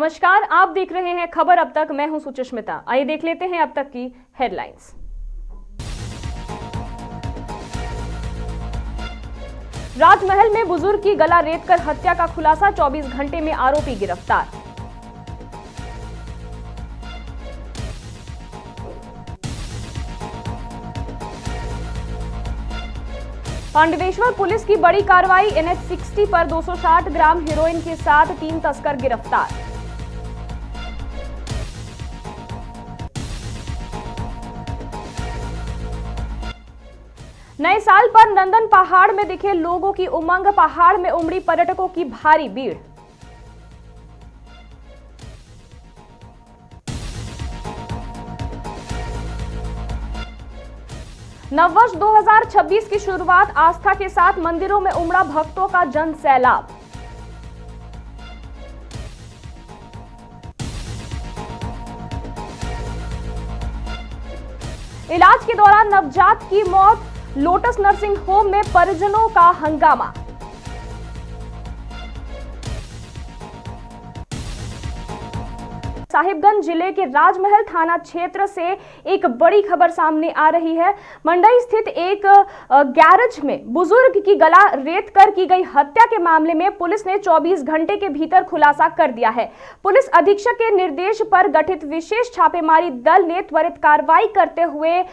नमस्कार, आप देख रहे हैं खबर अब तक। मैं हूं सुचिस्मिता। आइए देख लेते हैं अब तक की हेडलाइंस। राजमहल में बुजुर्ग की गला रेतकर हत्या का खुलासा, 24 घंटे में आरोपी गिरफ्तार। पांडवेश्वर पुलिस की बड़ी कार्रवाई, NH 60 पर 260 ग्राम हेरोइन के साथ 3 तस्कर गिरफ्तार। नए साल पर नंदन पहाड़ में दिखे लोगों की उमंग, पहाड़ में उमड़ी पर्यटकों की भारी भीड़। नववर्ष 2026 की शुरुआत, आस्था के साथ मंदिरों में उमड़ा भक्तों का जन सैलाब। इलाज के दौरान नवजात की मौत, लोटस नर्सिंग होम में परिजनों का हंगामा। साहिबगंज जिले के राजमहल थाना क्षेत्र से एक बड़ी खबर सामने आ रही है। मंडई स्थित एक गैरेज में बुजुर्ग की गला रेतकर की गई हत्या के मामले में पुलिस ने 24 घंटे के भीतर खुलासा कर दिया है। पुलिस अधीक्षक के निर्देश पर गठित विशेष छापेमारी दल ने त्वरित कार्रवाई करते हुए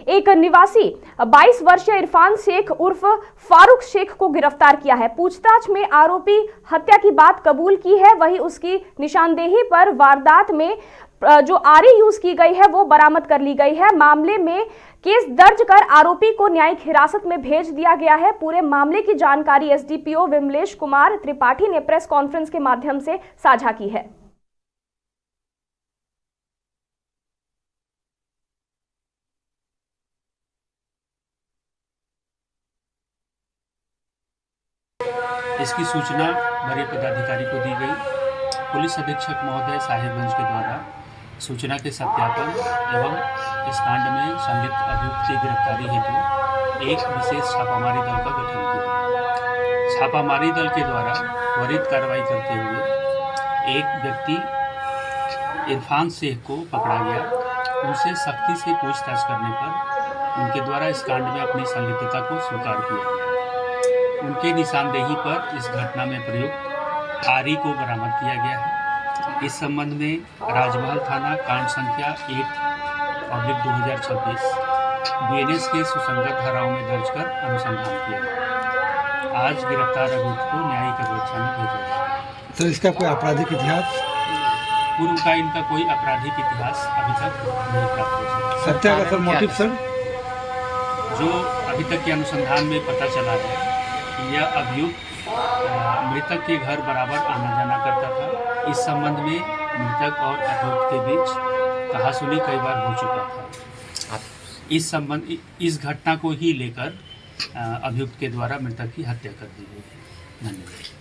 एक निवासी 22 वर्षीय इरफान शेख उर्फ फारूक शेख को गिरफ्तार किया है। पूछताछ में आरोपी हत्या की बात कबूल की है, वहीं उसकी निशानदेही पर वारदात में जो आरी यूज की गई है वो बरामद कर ली गई है। मामले में केस दर्ज कर आरोपी को न्यायिक हिरासत में भेज दिया गया है। पूरे मामले की जानकारी SDPO विमलेश कुमार त्रिपाठी ने प्रेस कॉन्फ्रेंस के माध्यम से साझा की है। इसकी सूचना वरीय पदाधिकारी को दी गई। पुलिस अधीक्षक महोदय साहिबगंज के द्वारा सूचना के सत्यापन एवं इस कांड में संलिप्त अभियुक्त की गिरफ्तारी हेतु एक विशेष छापामारी दल का गठन किया। छापामारी दल के द्वारा त्वरित कार्रवाई करते हुए एक व्यक्ति इरफान शेख को पकड़ा गया। उनसे सख्ती से पूछताछ करने पर उनके द्वारा इस कांड में अपनी संलिप्तता को स्वीकार किया गया। उनके निशानदेही पर इस घटना में प्रयुक्त आरी को बरामद किया गया है। इस संबंध में राजमहल थाना कांड संख्या 1/2026 BNS के सुसंगत धाराओं में दर्ज कर अनुसंधान किया गया। आज गिरफ्तार अभियुक्त को न्यायिक अभिरक्षा में भेजा गया। सर, इसका कोई आपराधिक इतिहास? पूर्व का इनका कोई आपराधिक इतिहास अभी तक नहीं प्राप्त हो सका। हत्या का सर मोटिव सर? जो अभी तक के अनुसंधान में पता चला है, यह अभियुक्त मृतक के घर बराबर आना जाना करता था। इस संबंध में मृतक और अभियुक्त के बीच कहासुनी कई बार हो चुका था। इस घटना को ही लेकर अभियुक्त के द्वारा मृतक की हत्या कर दी गई है। धन्यवाद।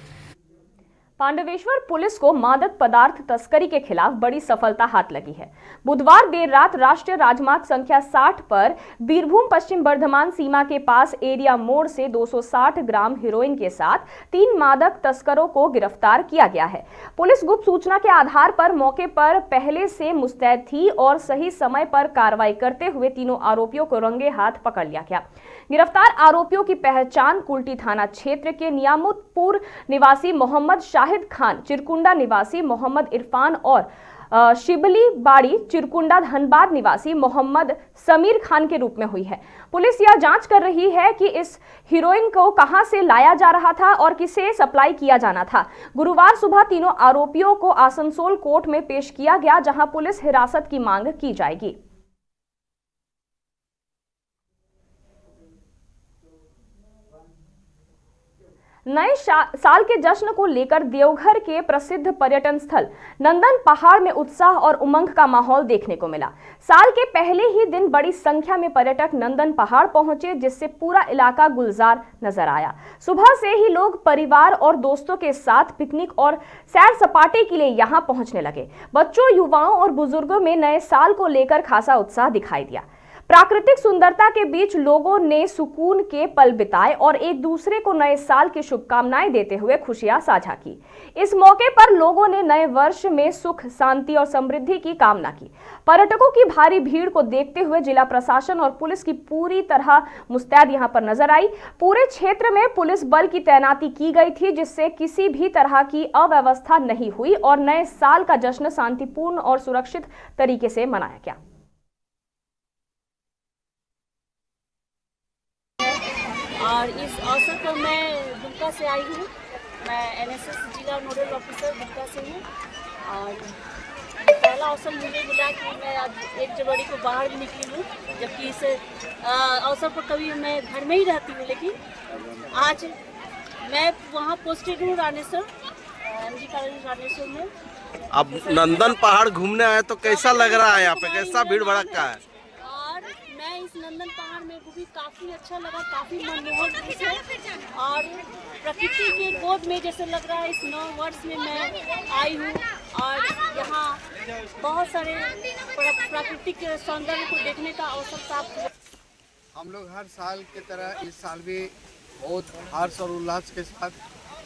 पांडवेश्वर पुलिस को मादक पदार्थ तस्करी के खिलाफ बड़ी सफलता हाथ लगी है। बुधवार देर रात राष्ट्रीय राजमार्ग संख्या 60 पर बीरभूम पश्चिम बर्धमान सीमा के पास एरिया मोड़ से 260 ग्राम हेरोइन के साथ 3 मादक तस्करों को गिरफ्तार किया गया है। पुलिस गुप्त सूचना के आधार पर मौके पर पहले से मुस्तैद थी और सही समय पर कार्रवाई करते हुए तीनों आरोपियों को रंगे हाथ पकड़ लिया गया। गिरफ्तार आरोपियों की पहचान कुल्टी थाना क्षेत्र के नियामतपुर निवासी मोहम्मद शाहिद खान, चिरकुंडा निवासी मोहम्मद इरफान और शिबली बाड़ी चिरकुंडा धनबाद निवासी मोहम्मद समीर खान के रूप में हुई है। पुलिस यह जांच कर रही है कि इस हीरोइन को कहां से लाया जा रहा था और किसे सप्लाई किया जाना था। गुरुवार सुबह तीनों आरोपियों को आसनसोल कोर्ट में पेश किया गया, जहां पुलिस हिरासत की मांग की जाएगी। नए साल के जश्न को लेकर देवघर के प्रसिद्ध पर्यटन स्थल नंदन पहाड़ में उत्साह और उमंग का माहौल देखने को मिला। साल के पहले ही दिन बड़ी संख्या में पर्यटक नंदन पहाड़ पहुंचे, जिससे पूरा इलाका गुलजार नजर आया। सुबह से ही लोग परिवार और दोस्तों के साथ पिकनिक और सैर सपाटे के लिए यहां पहुंचने लगे। बच्चों, युवाओं और बुजुर्गों में नए साल को लेकर खासा उत्साह दिखाई दिया। प्राकृतिक सुंदरता के बीच लोगों ने सुकून के पल बिताए और एक दूसरे को नए साल की शुभकामनाएं देते हुए खुशियां साझा की। इस मौके पर लोगों ने नए वर्ष में सुख, शांति और समृद्धि की कामना की। पर्यटकों की भारी भीड़ को देखते हुए जिला प्रशासन और पुलिस की पूरी तरह मुस्तैद यहां पर नजर आई। पूरे क्षेत्र में पुलिस बल की तैनाती की गई थी, जिससे किसी भी तरह की अव्यवस्था नहीं हुई और नए साल का जश्न शांतिपूर्ण और सुरक्षित तरीके से मनाया गया। और इस अवसर पर मैं दुमका से आई हूँ। मैं एनएसएस जिला नोडल ऑफिसर दुमका से हूँ और पहला अवसर मुझे मिला कि मैं आज 1 जनवरी को बाहर भी निकली हूँ, जबकि इस अवसर पर कभी मैं घर में ही रहती हूँ, लेकिन आज मैं वहाँ पोस्टेड हूँ रानेश्वर, एमजी कॉलेज रानेश्वर में। अब नंदन पहाड़ घूमने आए तो कैसा लग रहा है? यहाँ पे कैसा भीड़ भड़का है? और मैं इस नंदन पहाड़ में भी काफ़ी अच्छा लगा, काफ़ी मनमोहक दृश्य है और प्रकृति के गोद में जैसे लग रहा है। इस 9 वर्ष में मैं आई हूँ और यहाँ बहुत सारे प्राकृतिक सौंदर्य को देखने का अवसर प्राप्त हुआ। हम लोग हर साल की तरह इस साल भी बहुत हर्ष और उल्लास के साथ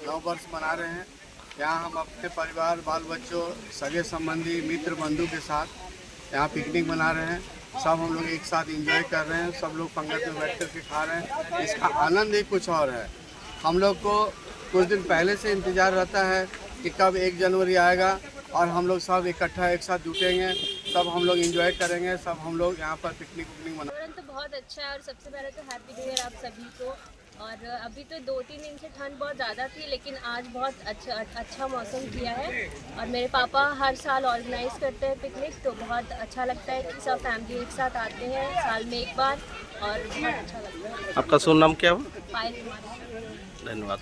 9 वर्ष मना रहे हैं। यहाँ हम अपने परिवार, बाल बच्चों, सगे संबंधी, मित्र बंधु के साथ यहाँ पिकनिक मना रहे हैं। सब हम लोग एक साथ एंजॉय कर रहे हैं, सब लोग पंगत में बैठ कर के खा रहे हैं। इसका आनंद ही कुछ और है। हम लोग को कुछ दिन पहले से इंतज़ार रहता है कि कब 1 जनवरी आएगा और हम लोग सब इकट्ठा एक साथ जुटेंगे, सब हम लोग एंजॉय करेंगे, सब हम लोग यहाँ पर पिकनिक मना। तो बहुत अच्छा है और सबसे पहले तो हैप्पी न्यू ईयर आप सभी को। और अभी तो 2-3 दिन से ठंड बहुत ज़्यादा थी, लेकिन आज बहुत अच्छा मौसम किया है और मेरे पापा हर साल ऑर्गेनाइज करते हैं पिकनिक, तो बहुत अच्छा लगता है कि सब फैमिली एक साथ आते हैं साल में एक बार और बहुत अच्छा लगता है। आपका शुभ नाम क्या हुआ? पायल कुमारी। धन्यवाद।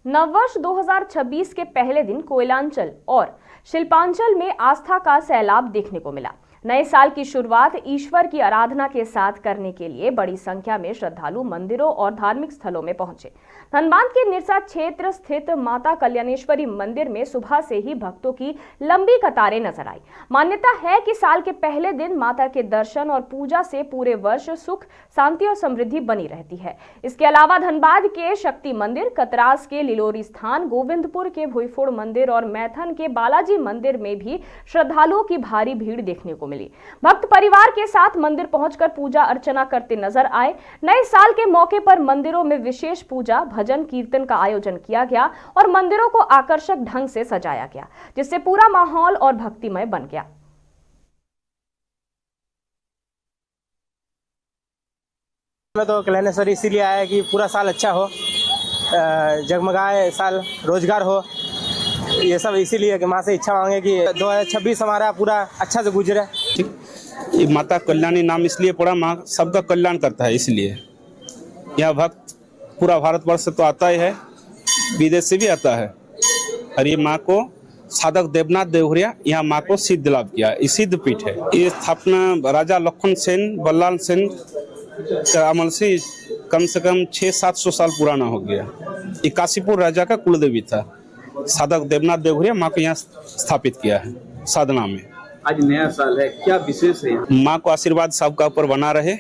नववर्ष 2026 के पहले दिन कोयलांचल और शिल्पांचल में आस्था का सैलाब देखने को मिला। नए साल की शुरुआत ईश्वर की आराधना के साथ करने के लिए बड़ी संख्या में श्रद्धालु मंदिरों और धार्मिक स्थलों में पहुंचे। धनबाद के निरसा क्षेत्र स्थित माता कल्याणेश्वरी मंदिर में सुबह से ही भक्तों की लंबी कतारें नजर आई। मान्यता है कि साल के पहले दिन माता के दर्शन और पूजा से पूरे वर्ष सुख, शांति और समृद्धि बनी रहती है। इसके अलावा धनबाद के शक्ति मंदिर, कतरास के लिलोरी स्थान, गोविंदपुर के भुईफोड़ मंदिर और मैथन के बालाजी मंदिर में भी श्रद्धालुओं की भारी भीड़ देखने को मिली। भक्त परिवार के साथ मंदिर पहुंचकर पूजा अर्चना करते नजर आए। नए साल के मौके पर मंदिरों में विशेष पूजा, भजन कीर्तन का आयोजन किया गया और मंदिरों को आकर्षक ढंग से सजाया गया, जिससे पूरा माहौल और भक्तिमय बन गया। तो कल्याणेश्वरी इसीलिए आया कि पूरा साल अच्छा हो, जगमगाए साल, रोजगार हो, ये सब इसीलिए कि माँ से इच्छा मांगे कि 2026 हमारा पूरा अच्छा से गुजरे। ये माता कल्याणी नाम इसलिए पड़ा, माँ सबका कल्याण करता है, इसलिए यह भक्त पूरा भारतवर्ष से तो आता ही है, विदेश से भी आता है। और ये माँ को साधक देवनाथ देवरिया यहाँ माँ को सिद्ध लाभ किया, ये सिद्ध पीठ है। ये स्थापना राजा लखन सेन, बल्लाल सेन का अमल से कम 600-700 साल पुराना हो गया। ये काशीपुर राजा का कुलदेवी था। साधक देवनाथ देवरिया माँ को यहाँ स्थापित किया है साधना में। आज नया साल है, क्या विशेष है? माँ को आशीर्वाद सबका ऊपर बना रहे,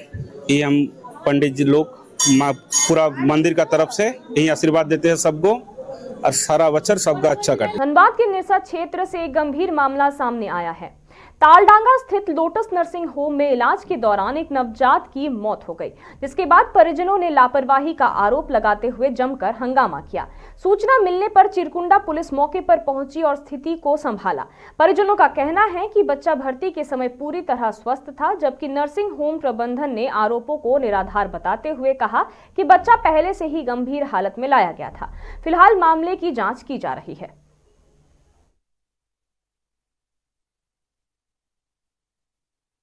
ये हम पंडित जी लोग माँ पूरा मंदिर का तरफ से यही आशीर्वाद देते हैं सबको और सारा बच्चर सबका अच्छा करते। धनबाद के निरसा क्षेत्र से एक गंभीर मामला सामने आया है। तालडांगा स्थित लोटस नर्सिंग होम में इलाज के दौरान एक नवजात की मौत हो गई, जिसके बाद परिजनों ने लापरवाही का आरोप लगाते हुए जमकर हंगामा किया। सूचना मिलने पर चिरकुंडा पुलिस मौके पर पहुंची और स्थिति को संभाला। परिजनों का कहना है कि बच्चा भर्ती के समय पूरी तरह स्वस्थ था, जबकि नर्सिंग होम प्रबंधन ने आरोपों को निराधार बताते हुए कहा कि बच्चा पहले से ही गंभीर हालत में लाया गया था। फिलहाल मामले की जाँच की जा रही है।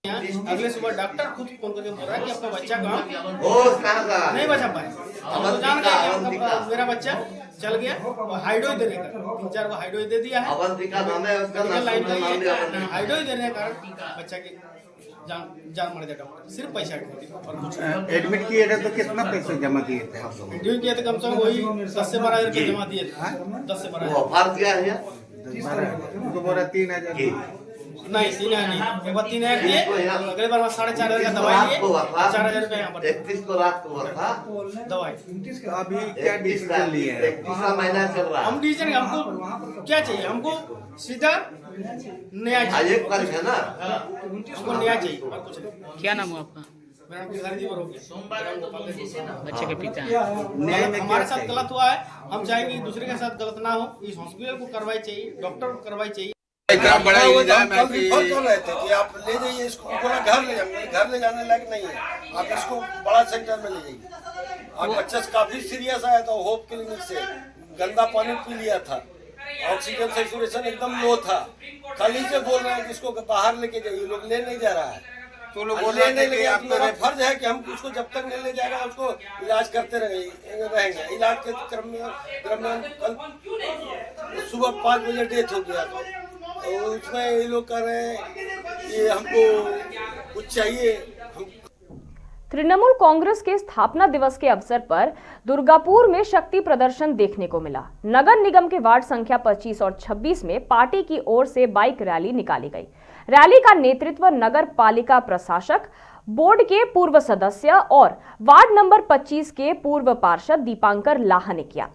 अगले सुबह डॉक्टर खुद फोन करके बोल रहा है कि आपका बच्चा कहाँ नहीं बचा पाए। हम तो जान गए मेरा बच्चा चल गया, हाइडोई देने का 3-4 को हाइडोई दे दिया है। हाइडोई देने के कारण बच्चा की जान मर गया। डॉक्टर सिर्फ पैसा और कुछ एडमिट किए थे तो कितना पैसे जमा किए थे? एडमिट किए थे कम से कम वही 10 से 12 हज़ार जमा दिए थे। 10 से 12 हज़ार। 3,000 नहीं 3,000 नहीं, एक बार 3,000 दिए, अगले बार 4,500 का दवाई लिए, 4,000 रुपये यहाँ पर 31 को रात को हुआ था। दवाई। अभी क्या डिसीजन लिए हैं? तीसरा महीना चल रहा है। हम डिसीजन हमको क्या चाहिए? हमको सीधा न्याय आज चाहिए, एक तारीख है ना। हमको न्याय चाहिए और कुछ नहीं। क्या नाम है आपका? मेरा नाम गिरधारी हो गया, बच्चे के पिता हैं। न्याय में हमारे साथ गलत हुआ है, हम चाहेंगे दूसरे के साथ गलत ना हो। इस हॉस्पिटल को कार्रवाई चाहिए, डॉक्टर को कार्रवाई चाहिए। इतना बड़ा इल्जाम है कि कर रहे थे कि आप ले जाइए इसको, बोला घर ले जाएंगे, घर ले जाने लायक नहीं है, आप इसको बड़ा सेंटर में ले जाइए। और बच्चा काफी सीरियस आया था होप क्लिनिक से, गंदा पानी पी लिया था, ऑक्सीजन सैचुरेशन एकदम लो था। खाली से बोल रहे हैं कि इसको बाहर लेके जाइए, लोग ले नहीं जा रहा है। तो लोग बोल रहे हैं कि मेरा फर्ज है कि हम उसको जब तक नहीं ले जाएगा उसको इलाज करते रहेंगे। इलाज के क्रम में दरमियान कल सुबह 5 बजे डेथ हो गया था। तो उसमें ये लोग कह रहे हैं कि हमको कुछ चाहिए। तृणमूल कांग्रेस के स्थापना दिवस के अवसर पर दुर्गापुर में शक्ति प्रदर्शन देखने को मिला। नगर निगम के वार्ड संख्या 25 और 26 में पार्टी की ओर से बाइक रैली निकाली गई। रैली का नेतृत्व नगर पालिका प्रशासक, बोर्ड के पूर्व सदस्य और वार्ड नंबर 25 के पूर्व पार्षद दीपांकर लाहा ने किया।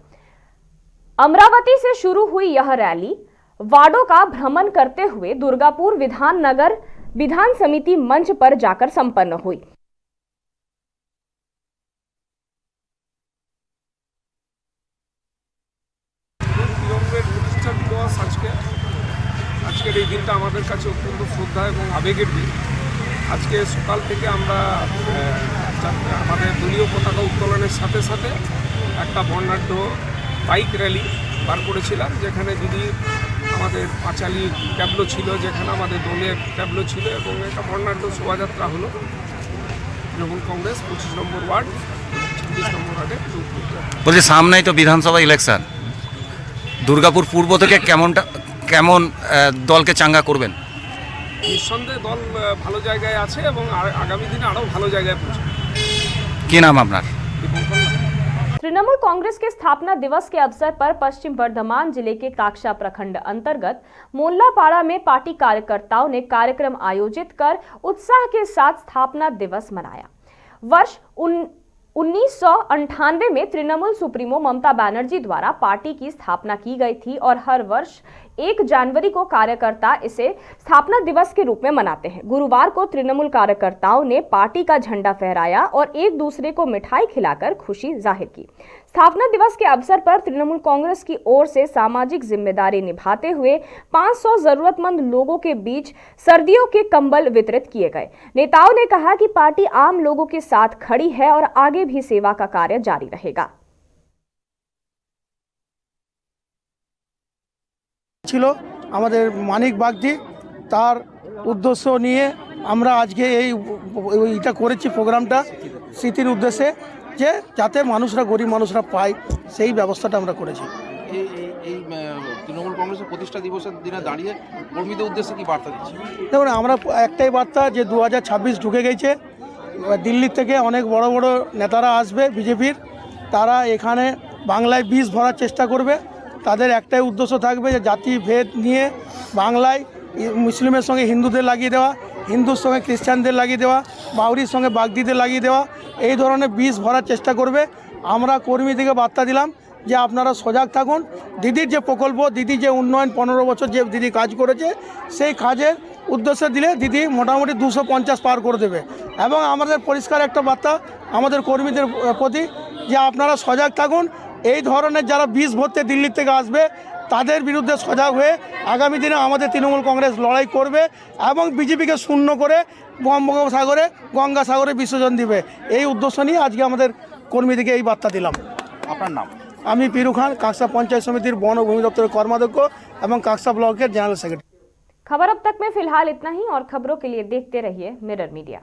अमरावती से शुरू हुई यह रैली वार्डों का भ्रमण करते हुए दुर्गापुर विधान समिति मंच पर जाकर संपन्न हुई। আজকের এই দিনটা আমাদের কাছে অত্যন্ত শ্রদ্ধা এবং আবেগের দিন। আজকে সকাল থেকে আমরা আমাদের দলীয় পতাকা উত্তোলনের সাথে সাথে একটা বর্ণাঢ্য বাইক র্যালি বার করেছিলাম, যেখানে দিদি আমাদের পাঁচালী ট্যাবলো ছিল, যেখানে আমাদের দলের ট্যাবলো ছিল এবং একটা বর্ণাঢ্য শোভাযাত্রা হলো তৃণমূল কংগ্রেস 25 নম্বর ওয়ার্ড 26 নম্বর ওয়ার্ডে। বলছি সামনেই তো বিধানসভা ইলেকশন, দুর্গাপুর পূর্ব থেকে কেমন দলকে চাঙ্গা করবেন? নিঃসন্দেহে দল ভালো জায়গায় আছে এবং আগামী দিনে আরও ভালো জায়গায় পৌঁছবে। কি নাম আপনার? तृणमूल कांग्रेस के स्थापना दिवस के अवसर पर पश्चिम वर्धमान जिले के काक्षा प्रखंड अंतर्गत मोल्लापाड़ा में पार्टी कार्यकर्ताओं ने कार्यक्रम आयोजित कर उत्साह के साथ स्थापना दिवस मनाया। वर्ष 1998 में तृणमूल सुप्रीमो ममता बनर्जी द्वारा पार्टी की स्थापना की गई थी और हर वर्ष 1 जनवरी को कार्यकर्ता इसे स्थापना दिवस के रूप में मनाते हैं। गुरुवार को तृणमूल कार्यकर्ताओं ने पार्टी का झंडा फहराया और एक दूसरे को मिठाई खिलाकर खुशी जाहिर की। स्थापना दिवस के अवसर पर तृणमूल कांग्रेस की ओर से सामाजिक जिम्मेदारी निभाते हुए 500 जरूरतमंद लोगों के बीच सर्दियों के कंबल वितरित किए गए। नेताओं ने कहा कि पार्टी आम लोगों के साथ खड़ी है और आगे भी सेवा का कार्य जारी रहेगा। ছিল আমাদের মানিক বাগদি, তার উদ্দেশ্য নিয়ে আমরা আজকে এইটা করেছি প্রোগ্রামটা স্মৃতির উদ্দেশ্যে, যে যাতে মানুষরা গরিব মানুষরা পায় সেই ব্যবস্থাটা আমরা করেছি। এই তৃণমূল কংগ্রেসের প্রতিষ্ঠা দিবসের দিনে দাঁড়িয়ে কর্মীদের উদ্দেশ্যে কি বার্তা দিচ্ছে? দেখুন, আমরা একটাই বার্তা যে 2026 ঢুকে গেছে, দিল্লি থেকে অনেক বড় বড় নেতারা আসবে বিজেপির, তারা এখানে বাংলায় বীজ ভরার চেষ্টা করবে। তাদের একটাই উদ্দেশ্য থাকবে যে জাতি ভেদ নিয়ে বাংলায় মুসলিমের সঙ্গে হিন্দুদের লাগিয়ে দেওয়া, হিন্দুর সঙ্গে খ্রিস্টানদের লাগিয়ে দেওয়া, বাউরির সঙ্গে বাগদিদের লাগিয়ে দেওয়া, এই ধরনের বীজ ভরার চেষ্টা করবে। আমরা কর্মীদেরকে বার্তা দিলাম যে আপনারা সজাগ থাকুন। দিদির যে প্রকল্প, দিদির যে উন্নয়ন 15 বছর যে দিদি কাজ করেছে, সেই কাজের উদ্দেশ্য দিলে দিদি মোটামুটি 250 পার করে দেবে। এবং আমাদের পরিষ্কার একটা বার্তা আমাদের কর্মীদের প্রতি যে আপনারা সজাগ থাকুন। এই ধরনের যারা বীজ ভরতে দিল্লি থেকে আসবে তাদের বিরুদ্ধে সজাগ হয়ে আগামী দিনে আমাদের তৃণমূল কংগ্রেস লড়াই করবে এবং বিজেপিকে শূন্য করে বঙ্গোপসাগরে গঙ্গাসাগরে বিসর্জন দিবে। এই উদ্দেশ্য নিয়ে আজকে আমাদের কর্মীদেরকে এই বার্তা দিলাম। আপনার নাম? আমি পিরু খান, কাকসা পঞ্চায়েত সমিতির বন ও ভূমি দপ্তরের কর্মাধ্যক্ষ এবং কাকসা ব্লকের জেনারেল सेक्रेटरी। खबर अब तक में फिलहाल इतना ही और खबरों के लिए देखते रहिए मिरर मीडिया।